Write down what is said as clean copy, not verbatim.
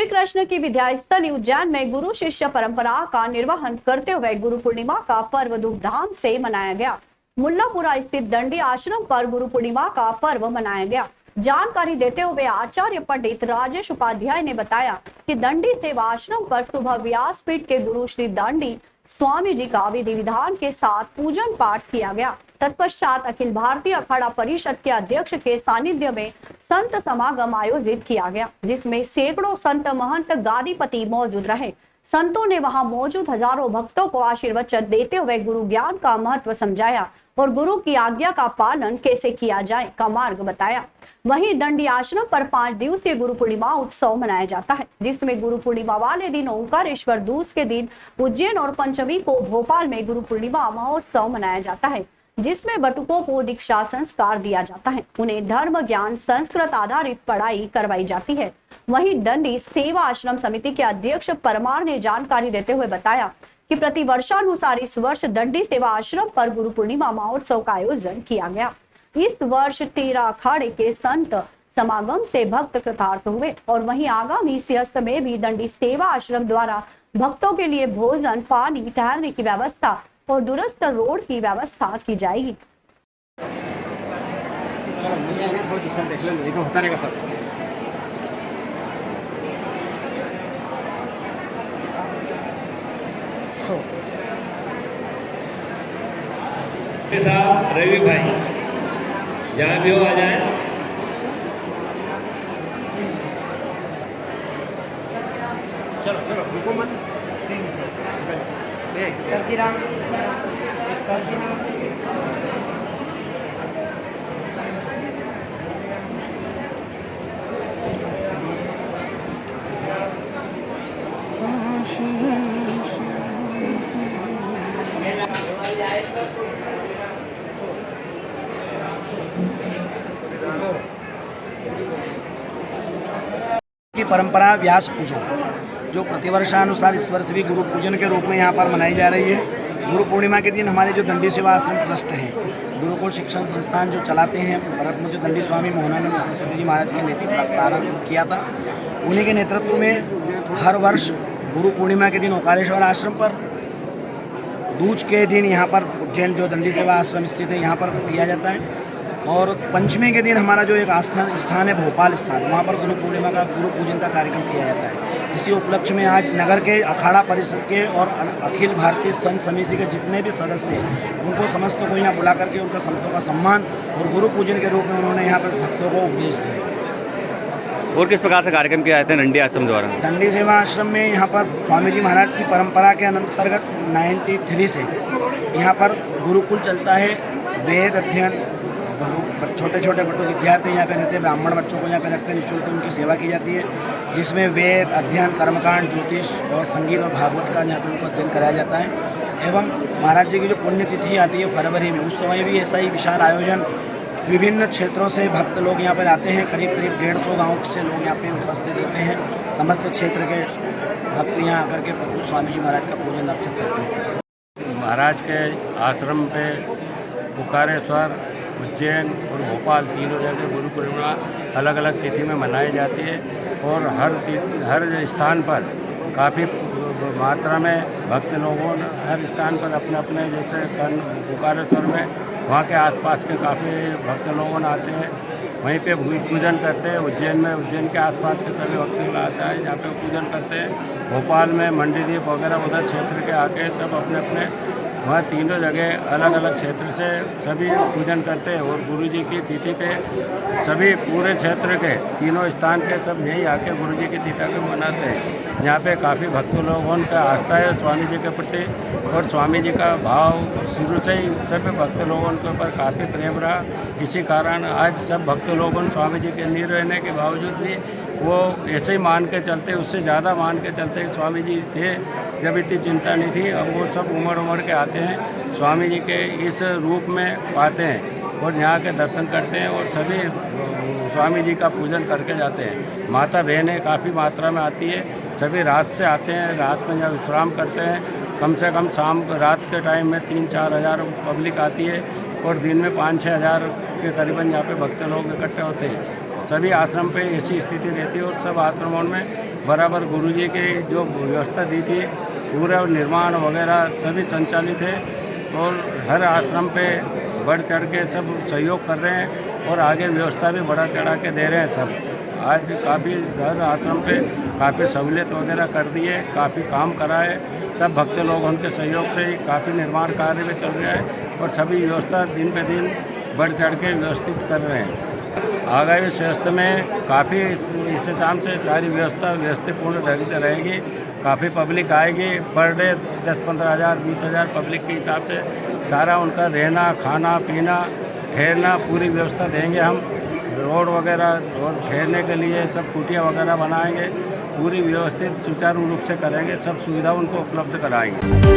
श्री कृष्ण की विद्यास्थली उज्जैन में गुरु शिष्य परंपरा का निर्वहन करते हुए गुरु पूर्णिमा का पर्व धूमधाम से मनाया गया। मुल्लापुरा स्थित दंडी आश्रम पर गुरु पूर्णिमा का पर्व मनाया गया। जानकारी देते हुए आचार्य पंडित राजेश उपाध्याय ने बताया कि दंडी सेवा आश्रम पर सुबह व्यासपीठ के गुरु श्री दंडी स्वामी जी का विधि विधान के साथ पूजन पाठ किया गया। तत्पश्चात अखिल भारतीय अखाड़ा परिषद के अध्यक्ष के सानिध्य में संत समागम आयोजित किया गया, जिसमें सैकड़ों संत महंत गादीपति मौजूद रहे। संतों ने वहां मौजूद हजारों भक्तों को आशीर्वचन देते हुए गुरु ज्ञान का महत्व समझाया और गुरु की आज्ञा का पालन कैसे किया जाए का मार्ग बताया। वहीं दंडी आश्रम पर 5 दिवसीय गुरु पूर्णिमा उत्सव मनाया जाता है, जिसमें गुरु पूर्णिमा वाले दिन ओंकारेश्वर, दूसरे दिन उज्जैन और पंचमी को भोपाल में गुरु पूर्णिमा महोत्सव मनाया जाता है, जिसमें बटुकों को दीक्षा संस्कार दिया जाता है। उन्हें धर्म ज्ञान संस्कृत आधारित पढ़ाई करवाई जाती है। वहीं दंडी सेवा आश्रम समिति के अध्यक्ष परमार ने जानकारी देते हुए बताया कि प्रति वर्षानुसार इस वर्ष दंडी सेवा आश्रम पर गुरु पूर्णिमा महोत्सव का आयोजन किया गया। इस वर्ष 13 अखाड़े के संत समागम से भक्त कृतार्थ हुए और वहीं आगामी सियस्त में भी दंडी सेवा आश्रम द्वारा भक्तों के लिए भोजन, पानी, ठहरने की व्यवस्था और दुरुस्त रोड की व्यवस्था की जाएगी। चलो मुझे ना थोड़ा दूसरा देख लेंगे, तो होता रहेगा सब। साहब रवि भाई जहाँ भी हो आ जाए। चलो चलो रुको मत। सब्जी राम की परंपरा व्यास पूजन जो प्रतिवर्षानुसार इस वर्ष भी गुरु पूजन के रूप में यहाँ पर मनाई जा रही है। गुरु पूर्णिमा के दिन हमारे जो दंडी सेवा आश्रम ट्रस्ट हैं, गुरुकुल शिक्षण संस्थान जो चलाते हैं, भारत में जो दंडी स्वामी मोहनानंद सरस्वती जी महाराज के नेतृत्व का प्रारंभ किया था, उन्हीं के नेतृत्व में हर वर्ष गुरु पूर्णिमा के दिन ओंकारेश्वर आश्रम पर, दूज के दिन यहाँ पर उज्जैन जो दंडी सेवा आश्रम स्थित है यहाँ पर किया जाता है, और पंचमी के दिन हमारा जो एक स्थान है भोपाल स्थान, वहाँ पर गुरु पूर्णिमा का गुरु पूजन का कार्यक्रम किया जाता है। इसी उपलक्ष्य में आज नगर के अखाड़ा परिषद के और अखिल भारतीय संत समिति के जितने भी सदस्य हैं, उनको समस्त को यहाँ बुला करके उनका संतों का सम्मान और गुरु पूजन के रूप में उन्होंने यहाँ पर भक्तों को उपदेश दिया। और किस प्रकार से कार्यक्रम किए जाते हैं दंडी आश्रम द्वारा? दंडी सेवा आश्रम में यहाँ पर स्वामी जी महाराज की परंपरा के अंतर्गत 93 से यहाँ पर गुरुकुल चलता है। वेद अध्ययन, छोटे छोटे बच्चों विद्यार्थी यहाँ पे रहते हैं, ब्राह्मण बच्चों को यहाँ पे रखते हैं, निःशुल्क उनकी सेवा की जाती है, जिसमें वेद अध्ययन, कर्मकांड, ज्योतिष और संगीत और भागवत का यहाँ पे उनको अध्ययन कराया जाता है। एवं महाराज जी की जो पुण्यतिथि आती है फरवरी में, उस समय भी ऐसा ही विशाल आयोजन, विभिन्न क्षेत्रों से भक्त लोग यहाँ पर आते हैं। करीब 150 गाँव से लोग यहाँ पे उपस्थित रहते हैं। समस्त क्षेत्र के भक्त यहाँ आकर के स्वामी जी महाराज का पूजन अर्चन करते हैं। महाराज के आश्रम पे ओंकारेश्वर, उज्जैन और भोपाल तीनों जगह गुरु पूर्णिमा अलग अलग तिथि में मनाई जाती है और हर स्थान पर काफ़ी मात्रा में भक्त लोगों ने हर स्थान पर अपने अपने जैसे ओंकारेश्वर में वहाँ के आसपास के काफ़ी भक्त लोगों आते हैं, वहीं पे पूजन करते हैं। उज्जैन में उज्जैन के आसपास के सभी भक्त लोग आता है, यहाँ पे पूजन करते हैं। भोपाल में मंडीदीप वगैरह उधर क्षेत्र के आके सब अपने अपने वहाँ तीनों जगह अलग अलग क्षेत्र से सभी पूजन करते हैं और गुरु जी की तिथि पे सभी पूरे क्षेत्र के तीनों स्थान के सब यहीं आके गुरु जी की तिथि को मनाते हैं। यहाँ पे काफ़ी भक्त लोगों का आस्था है स्वामी जी के प्रति और स्वामी जी का भाव शुरू से ही सभी भक्त लोगों के ऊपर काफ़ी प्रेम रहा। इसी कारण आज सब भक्त लोगों स्वामी जी के नहीं रहने के बावजूद भी वो ऐसे ही मान के चलते, उससे ज़्यादा मान के चलते स्वामी जी थे जब इतनी चिंता नहीं थी। अब वो सब उम्र के आते हैं, स्वामी जी के इस रूप में पाते हैं और यहाँ के दर्शन करते हैं और सभी स्वामी जी का पूजन करके जाते हैं। माता बहनें काफ़ी मात्रा में आती है, सभी रात से आते हैं, रात में जब विश्राम करते हैं। कम से कम रात के टाइम में 3-4 हज़ार पब्लिक आती है और दिन में 5-6 हज़ार के करीबन यहाँ पे भक्त लोग इकट्ठे होते हैं। सभी आश्रम पे ऐसी स्थिति रहती है और सब आश्रमों में बराबर गुरुजी की जो व्यवस्था दी थी पूरा निर्माण वगैरह सभी संचालित है और हर आश्रम पे बढ़ चढ़ के सब सहयोग कर रहे हैं और आगे व्यवस्था भी बढ़ा चढ़ा के दे रहे हैं सब। आज काफ़ी हर आश्रम पे काफ़ी सहूलियत वगैरह कर दी है, काफ़ी काम करा है। सब भक्त लोग उनके सहयोग से ही काफ़ी निर्माण कार्य में चल रहा है और सभी व्यवस्था दिन पे दिन बढ़ चढ़ के व्यवस्थित कर रहे हैं। आगामी स्वास्थ्य में काफ़ी इस हिसाब से सारी व्यवस्था व्यवस्थितपूर्ण ढंग से रहेगी। काफ़ी पब्लिक आएगी, पर डे 10-15 हज़ार 20 हज़ार पब्लिक के हिसाब से सारा उनका रहना खाना पीना ठहरना पूरी व्यवस्था देंगे हम। रोड वगैरह और ठहरने के लिए सब कुटिया वगैरह बनाएंगे, पूरी व्यवस्थित सुचारू रूप से करेंगे, सब सुविधा उनको उपलब्ध कराएंगे।